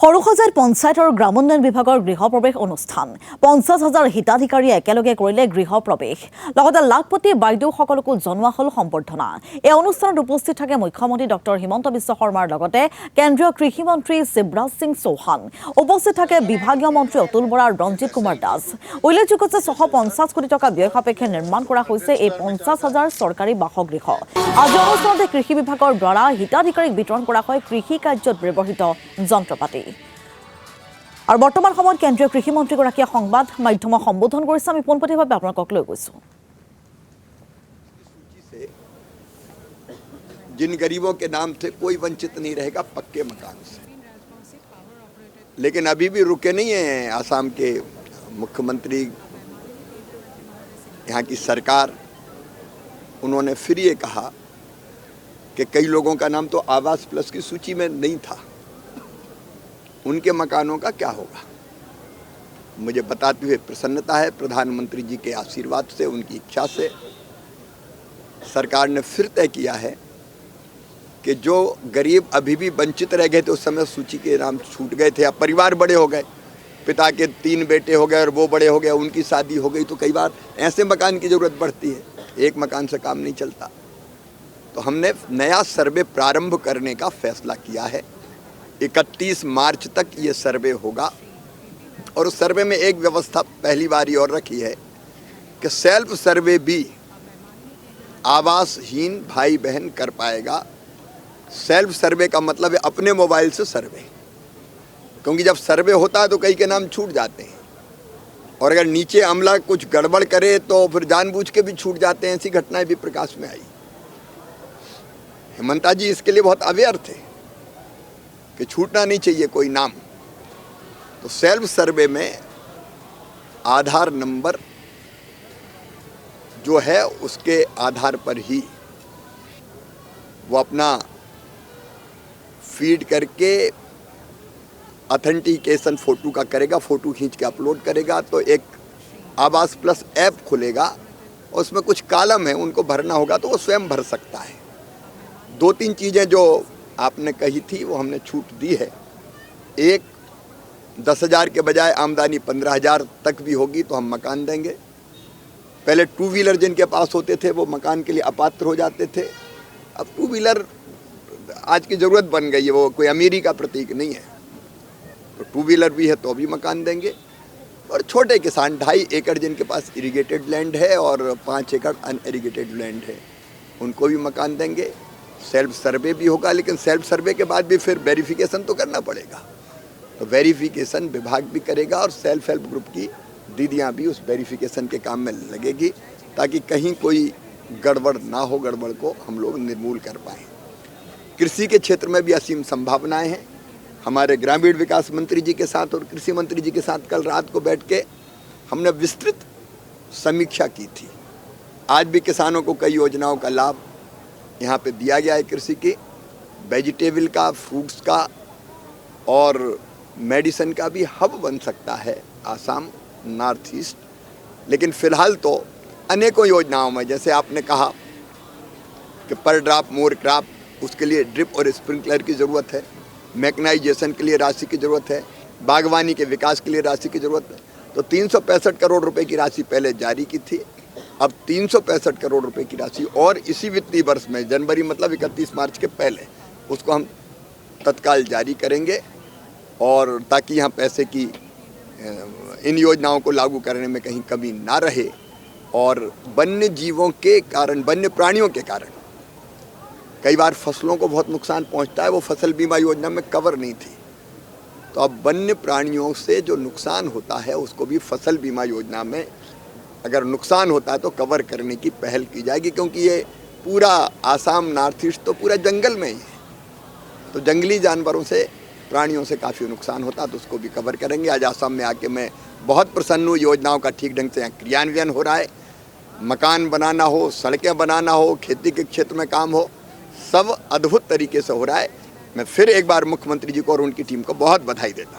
সৰুসজাইত পঞ্চায়ত আৰু গ্ৰামোন্নয়ন বিভাগৰ গৃহপ্ৰৱেশ অনুষ্ঠান ৫০,০০০ হিতাধিকাৰীয়ে একেলগে কৰিলে গৃহপ্ৰৱেশ লগতে লাখপতি বাইদেউসকলকো জনোৱা হ'ল সম্বৰ্ধনা। এই অনুষ্ঠানত উপস্থিত থাকে মুখ্যমন্ত্ৰী ডক্টৰ হিমন্ত বিশ্ব শৰ্মাৰ লগতে কেন্দ্ৰীয় কৃষি মন্ত্ৰী শিৱৰাজ সিং চৌহান। উপস্থিত থাকে বিভাগীয় মন্ত্ৰী অতুল বৰা আৰু ৰঞ্জিত কুমাৰ দাস। উল্লেখযোগ্য যে ৬৫০ কোটি টকা ব্যয় সাপেক্ষে নিৰ্মাণ কৰা হৈছে এই ৫০,০০০ চৰকাৰী বাসগৃহ। আজি অনুষ্ঠানতে কৃষি বিভাগৰ দ্বাৰা হিতাধিকাৰীক বিতৰণ কৰা হয় কৃষি কাৰ্যত ব্যৱহৃত যন্ত্ৰপাতি। আৰু বৰ্তমান সময়ত কেন্দ্ৰীয় কৃষি মন্ত্ৰীগৰাকীয়ে সংবাদ মাধ্যমক সম্বোধন কৰিছে। আমি পোনপটীয়াভাৱে আপোনালোকক লৈ গৈছো। जिन गरीबों के नाम थे कोई वंचित नहीं रहेगा पक्के मकान से। लेकिन अभी भी रुके नहीं हैं आसाम के मुख्यमंत्री, यहाँ की सरकार। उन्होंने फिर ये कहा कि कई लोगों का नाम तो आवास प्लस की सूची में नहीं था, उनके मकानों का क्या होगा। मुझे बताते हुए प्रसन्नता है, प्रधानमंत्री जी के आशीर्वाद से, उनकी इच्छा से सरकार ने फिर तय किया है कि जो गरीब अभी भी वंचित रह गए थे, उस समय सूची के नाम छूट गए थे, अब परिवार बड़े हो गए, पिता के 3 बेटे हो गए और वो बड़े हो गए, उनकी शादी हो गई, तो कई बार ऐसे मकान की ज़रूरत पड़ती है, एक मकान से काम नहीं चलता। तो हमने नया सर्वे प्रारंभ करने का फैसला किया है। 31 मार्च तक ये सर्वे होगा और उस सर्वे में एक व्यवस्था पहली बार और रखी है कि सेल्फ सर्वे भी आवासहीन भाई बहन कर पाएगा। सेल्फ सर्वे का मतलब है अपने मोबाइल से सर्वे, क्योंकि जब सर्वे होता है तो कई के नाम छूट जाते हैं और अगर नीचे अमला कुछ गड़बड़ करे तो फिर जानबूझ के भी छूट जाते हैं। ऐसी घटनाएं भी प्रकाश में आई। हेमंता जी इसके लिए बहुत अवेयर थे कि छूटना नहीं चाहिए कोई नाम। तो सेल्फ सर्वे में आधार नंबर जो है उसके आधार पर ही वो अपना फीड करके ऑथेंटिकेशन फ़ोटो का करेगा, फ़ोटो खींच के अपलोड करेगा, तो एक आवास प्लस ऐप खुलेगा और उसमें कुछ कॉलम है, उनको भरना होगा तो वो स्वयं भर सकता है। 2-3 चीज़ें जो आपने कही थी वो हमने छूट दी है। एक, 10,000 के बजाय आमदनी 15,000 तक भी होगी तो हम मकान देंगे। पहले 2 व्हीलर जिनके पास होते थे वो मकान के लिए अपात्र हो जाते थे, अब 2 व्हीलर आज की ज़रूरत बन गई है, वो कोई अमीरी का प्रतीक नहीं है। तो 2 व्हीलर भी है तो भी मकान देंगे। और छोटे किसान 2.5 एकड़ जिनके पास इरिगेटेड लैंड है और 5 एकड़ अनइरिगेटेड लैंड है, उनको भी मकान देंगे। सेल्फ सर्वे भी होगा, लेकिन सेल्फ सर्वे के बाद भी फिर वेरिफिकेशन तो करना पड़ेगा, तो वेरिफिकेशन विभाग भी करेगा और सेल्फ हेल्प ग्रुप की दीदियाँ भी उस वेरिफिकेशन के काम में लगेगी ताकि कहीं कोई गड़बड़ ना हो, गड़बड़ को हम लोग निर्मूल कर पाएँ। कृषि के क्षेत्र में भी असीम संभावनाएं हैं। हमारे ग्रामीण विकास मंत्री जी के साथ और कृषि मंत्री जी के साथ कल रात को बैठ के हमने विस्तृत समीक्षा की थी। आज भी किसानों को कई योजनाओं का लाभ यहाँ पे दिया गया है। कृषि की, वेजिटेबल का, फ्रूट्स का और मेडिसिन का भी हब बन सकता है आसाम, नॉर्थ ईस्ट। लेकिन फ़िलहाल तो अनेकों योजनाओं में, जैसे आपने कहा कि पर ड्रॉप मोर क्रॉप, उसके लिए ड्रिप और स्प्रिंकलर की ज़रूरत है। मैकेनाइजेशन के लिए राशि की ज़रूरत है। बागवानी के विकास के लिए राशि की ज़रूरत है। तो 365 करोड़ रुपए की राशि पहले जारी की थी, अब 365 करोड़ रुपए की राशि और इसी वित्तीय वर्ष में, जनवरी मतलब 31 मार्च के पहले, उसको हम तत्काल जारी करेंगे और ताकि यहाँ पैसे की इन योजनाओं को लागू करने में कहीं कमी ना रहे। और वन्य जीवों के कारण, वन्य प्राणियों के कारण कई बार फसलों को बहुत नुकसान पहुंचता है, वो फसल बीमा योजना में कवर नहीं थी। तो अब वन्य प्राणियों से जो नुकसान होता है उसको भी फसल बीमा योजना में अगर नुकसान होता है तो कवर करने की पहल की जाएगी, क्योंकि ये पूरा आसाम, नॉर्थ ईस्ट तो पूरा जंगल में ही है, तो जंगली जानवरों से, प्राणियों से काफ़ी नुकसान होता है, तो उसको भी कवर करेंगे। आज आसाम में आके मैं बहुत प्रसन्न हूँ। योजनाओं का ठीक ढंग से यहाँ क्रियान्वयन हो रहा है। मकान बनाना हो, सड़कें बनाना हो, खेती के क्षेत्र में काम हो, सब अद्भुत तरीके से हो रहा है। मैं फिर एक बार मुख्यमंत्री जी को और उनकी टीम को बहुत बधाई देता हूँ।